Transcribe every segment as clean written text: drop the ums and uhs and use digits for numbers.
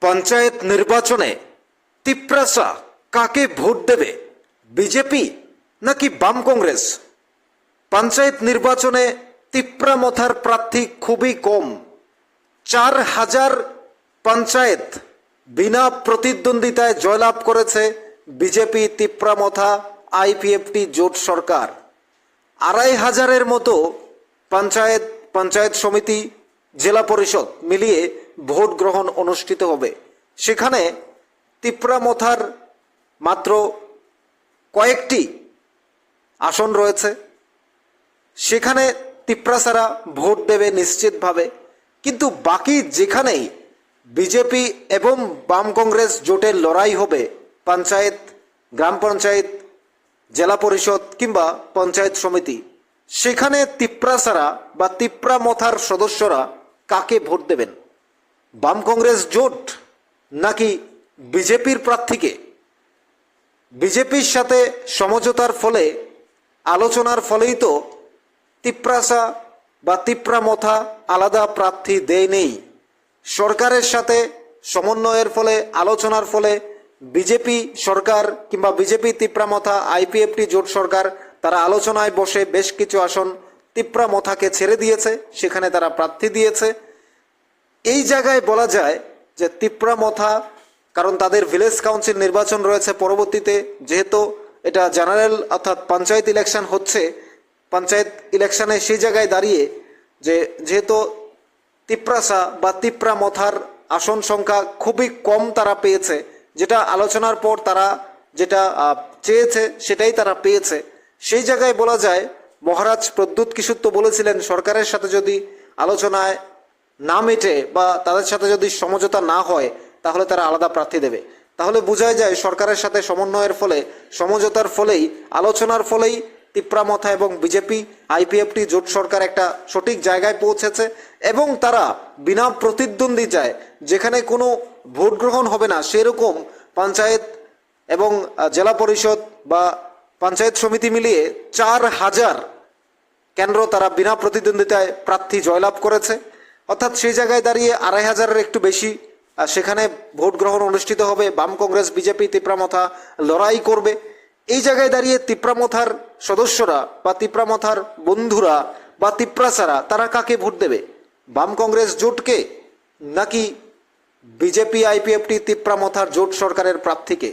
পঞ্চায়েত নির্বাচনে তিপ্রাসা কাকে ভোট দেবে, বিজেপি নাকি বাম কংগ্রেস? পঞ্চায়েত নির্বাচনে তিপ্রামথার প্রার্থী খুবই কম। 4,000 পঞ্চায়েত বিনা প্রতিদ্বন্দ্বিতায় জয়লাভ করেছে বিজেপি তিপ্রামথা আইপিএফটি জোট সরকার। 2,500-এর মতো পঞ্চায়েত সমিতি, জেলা পরিষদ মিলিয়ে ভোট গ্রহণ অনুষ্ঠিত হবে। সেখানে তিপ্রামথার মাত্র কয়েকটি আসন রয়েছে, সেখানে তিপ্রাসারা ভোট দেবে নিশ্চিতভাবে। কিন্তু বাকি যেখানেই বিজেপি এবং বাম কংগ্রেস জোটের লড়াই হবে, পঞ্চায়েত, গ্রাম পঞ্চায়েত, জেলা পরিষদ কিংবা পঞ্চায়েত সমিতি, সেখানে তিপ্রাসারা বা তিপ্রামথার সদস্যরা কাকে ভোট দেবেন? বাম কংগ্রেস জোট নাকি বিজেপির প্রার্থীকে? বিজেপির সাথে সমঝোতার ফলে, আলোচনার ফলেই তো তিপ্রাসা বা তিপ্রামথা আলাদা প্রার্থী দেয়নি। সরকারের সাথে সমন্বয়ের ফলে, আলোচনার ফলে বিজেপি সরকার কিংবা বিজেপি তিপ্রামথা আইপিএফটি জোট সরকার তারা আলোচনায় বসে বেশ কিছু আসন তিপ্রামথাকে ছেড়ে দিয়েছে, সেখানে তারা প্রার্থী দিয়েছে। এই জায়গায় বলা যায় যে তিপ্রামথা, কারণ তাদের ভিলেজ কাউন্সিল নির্বাচন রয়েছে পরবর্তীতে, যেহেতু এটা জেনারেল অর্থাৎ পঞ্চায়েত ইলেকশন হচ্ছে, পঞ্চায়েত ইলেকশনে সেই জায়গায় দাঁড়িয়ে যেহেতু তিপ্রাসা বা তিপ্রামথার আসন সংখ্যা খুবই কম তারা পেয়েছে, যেটা আলোচনার পর তারা যেটা চেয়েছে সেটাই তারা পেয়েছে, সেই জায়গায় বলা যায় মহারাজ প্রদ্যুৎ কিশোর তো বলেছিলেন সরকারের সাথে যদি আলোচনায় না মেটে বা তাদের সাথে যদি সমঝোতা না হয় তাহলে তারা আলাদা প্রার্থী দেবে। তাহলে বোঝাই যায় সরকারের সাথে সমন্বয়ের ফলে, সমঝোতার ফলেই, আলোচনার ফলেই তিপ্রামথা এবং বিজেপি আইপিএফটি জোট সরকার একটা সঠিক জায়গায় পৌঁছেছে এবং তারা বিনা প্রতিদ্বন্দ্বিতায়, যেখানে কোনো ভোট গ্রহণ হবে না সেরকম পঞ্চায়েত এবং জেলা পরিষদ বা পঞ্চায়েত সমিতি মিলিয়ে 4,000 কেন্দ্র তারা বিনা প্রতিদ্বন্দ্বিতায় প্রার্থী জয়লাভ করেছে। অর্থাৎ সেই জায়গায় দাঁড়িয়ে 2,500-এর একটু বেশি সেখানে ভোট গ্রহণ অনুষ্ঠিত হবে। বাম কংগ্রেস, বিজেপি, তিপ্রামথা লড়াই করবে। এই জায়গায় দাঁড়িয়ে তিপ্রামথার সদস্যরা বা তিপ্রামথার বন্ধুরা বা তিপ্রাসারা তারা কাকে ভোট দেবে? বাম কংগ্রেস জোটকে নাকি বিজেপি আইপিএফটি তিপ্রামথার জোট সরকারের প্রার্থীকে?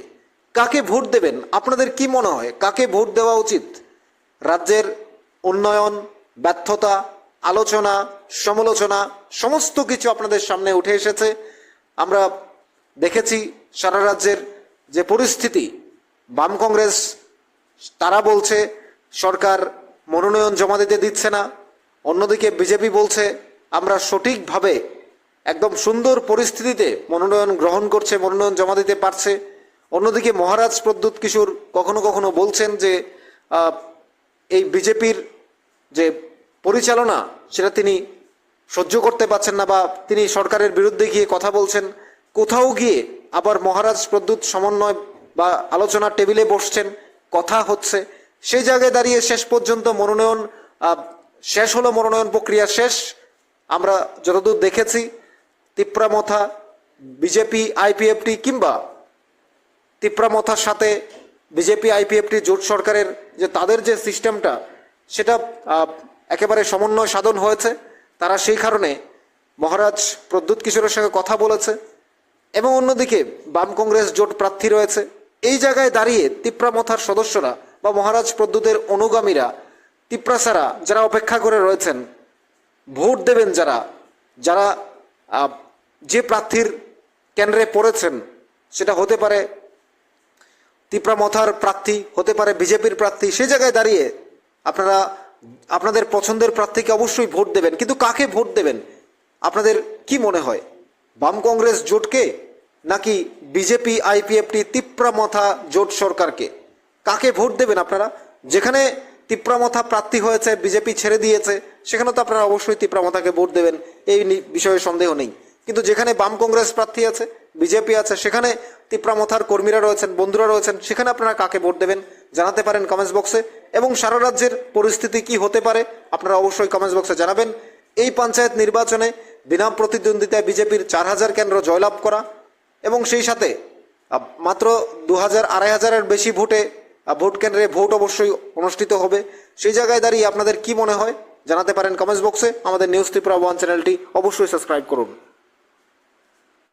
কাকে ভোট দেবেন? আপনাদের কি মনে হয় কাকে ভোট দেওয়া উচিত? রাজ্যের উন্নয়ন, ব্যর্থতা, আলোচনা, সমালোচনা সমস্ত কিছু আপনাদের সামনে উঠে এসেছে। আমরা দেখেছি সারা রাজ্যের যে পরিস্থিতি, বাম কংগ্রেস তারা বলছে সরকার মনোনয়ন জমা দিতে দিচ্ছে না, অন্যদিকে বিজেপি বলছে আমরা সঠিকভাবে একদম সুন্দর পরিস্থিতিতে মনোনয়ন গ্রহণ করছে, মনোনয়ন জমা দিতে পারছে। অন্যদিকে মহারাজ প্রদ্যুৎ কিশোর কখনো কখনো বলছেন যে এই বিজেপির যে পরিচালনা সেটা তিনি সহ্য করতে পারছেন না বা তিনি সরকারের বিরুদ্ধে গিয়ে কথা বলছেন। কোথাও গিয়ে আবার মহারাজ প্রদ্যুৎ সমন্বয় বা আলোচনার টেবিলে বসছেন, কথা হচ্ছে। সেই জায়গায় দাঁড়িয়ে শেষ পর্যন্ত মনোনয়ন শেষ হলো, মনোনয়ন প্রক্রিয়া শেষ। আমরা যতদূর দেখেছি তিপ্রামথা, বিজেপি আইপিএফটি কিংবা তিপ্রামথার সাথে বিজেপি আইপিএফটি জোট সরকারের যে তাদের যে সিস্টেমটা সেটা একেবারে সমন্বয় সাধন হয়েছে। তারা সেই কারণে মহারাজ প্রদ্যুৎ কিশোরের সঙ্গে কথা বলেছে এবং অন্যদিকে বাম কংগ্রেস জোট প্রার্থী রয়েছে। এই জায়গায় দাঁড়িয়ে তিপ্রামথার সদস্যরা বা মহারাজ প্রদ্যুতের অনুগামীরা, তিপ্রাসারা যারা অপেক্ষা করে রয়েছেন, ভোট দেবেন যারা যারা যে প্রার্থীর কেন্দ্রে পড়েছেন, সেটা হতে পারে তিপ্রামথার প্রার্থী, হতে পারে বিজেপির প্রার্থী, সেই জায়গায় দাঁড়িয়ে আপনারা আপনাদের পছন্দের প্রার্থীকে অবশ্যই ভোট দেবেন। কিন্তু কাকে ভোট দেবেন আপনাদের কি মনে হয়? বাম কংগ্রেস জোটকে নাকি বিজেপি আইপিএফটি তিপ্রামথা জোট সরকারকে? কাকে ভোট দেবেন আপনারা? যেখানে তিপ্রামথা প্রার্থী হয়েছে, বিজেপি ছেড়ে দিয়েছে, সেখানে তো আপনারা অবশ্যই তিপ্রামথাকে ভোট দেবেন, এই বিষয়ে সন্দেহ নেই। কিন্তু যেখানে বাম কংগ্রেস প্রার্থী আছে, বিজেপি আছে, সেখানে তিপ্রামথার কর্মীরা রয়েছেন, বন্ধুরা রয়েছেন, সেখানে আপনারা কাকে ভোট দেবেন জানাতে পারেন কমেন্টস বক্সে। এবং সারা রাজ্যের পরিস্থিতি কি হতে পারে আপনারা অবশ্যই কমেন্টস বক্সে জানাবেন। এই পঞ্চায়েত নির্বাচনে বিনা প্রতিদ্বন্দ্বিতায় বিজেপির 4,000 কেন্দ্র জয়লাভ করা, এবং সেই সাথে মাত্র 2,000-2,500-এর বেশি ভোটে ভোট কেন্দ্রে ভোট অবশ্যই অনুষ্ঠিত হবে। সেই জায়গায় দাঁড়িয়ে আপনাদের কি মনে হয় জানাতে পারেন কমেন্টস বক্সে। আমাদের নিউজ ত্রিপুরা 1 চ্যানেলটি অবশ্যই সাবস্ক্রাইব করুন।